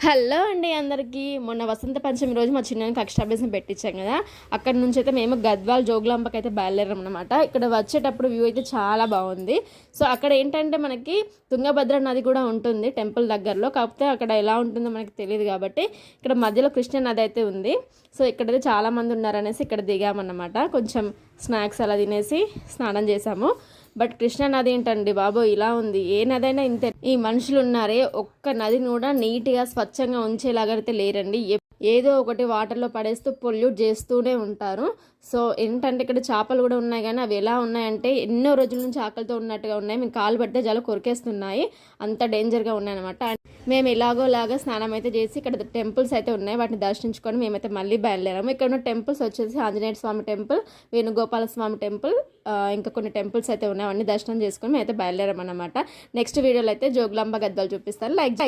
Hello అండి అందరికీ. మొన్న వసంత పంచమి రోజు మా చిన్నకి అక్షరాభ్యాసం పెట్టించాం కదా, అక్కడ నుంచి అయితే మేము గద్వాల్ జోగులాంబకి అయితే బయలుదేరాం అనమాట. ఇక్కడ వచ్చేటప్పుడు వ్యూ అయితే చాలా బాగుంది. సో అక్కడ ఏంటంటే మనకి తుంగభద్ర నది కూడా ఉంటుంది టెంపుల్ దగ్గరలో, కాకపోతే అక్కడ ఎలా ఉంటుందో మనకి తెలియదు కాబట్టి ఇక్కడ మధ్యలో కృష్ణ నది అయితే ఉంది. సో ఇక్కడైతే చాలామంది ఉన్నారనేసి ఇక్కడ దిగామన్నమాట. కొంచెం స్నాక్స్ అలా తినేసి స్నానం చేసాము. బట్ కృష్ణా నది ఏంటండి బాబు ఇలా ఉంది, ఏ నదైనా ఇంతే. ఈ మనుషులు ఉన్నారే, ఒక్క నదిని కూడా నీట్గా స్వచ్ఛంగా ఉంచేలాగైతే లేరండి. ఏదో ఒకటి వాటర్లో పడేస్తూ పొల్యూట్ చేస్తూనే ఉంటారు. సో ఏంటంటే ఇక్కడ చేపలు కూడా ఉన్నాయి, కానీ అవి ఎలా ఉన్నాయంటే ఎన్నో రోజుల నుంచి ఆకలితో ఉన్నట్టుగా ఉన్నాయి. మేము కాలు పడితే చాలా కొరికేస్తున్నాయి, అంత డేంజర్గా ఉన్నాయన్నమాట. మేము ఎలాగోలాగా స్నానం అయితే చేసి ఇక్కడ టెంపుల్స్ అయితే ఉన్నాయి, వాటిని దర్శించుకొని మేమైతే మళ్ళీ బయలుదేరాము. ఇక్కడ ఉన్న టెంపుల్స్ వచ్చేసి ఆంజనేయ స్వామి టెంపుల్, వేణుగోపాల స్వామి టెంపుల్, ఇంకా కొన్ని టెంపుల్స్ అయితే ఉన్నాయి. అవన్నీ దర్శనం చేసుకొని మేమైతే బయలుదేరామన్నమాట. నెక్స్ట్ వీడియోలో అయితే జోగులాంబ గద్వాలు చూపిస్తారు. లైక్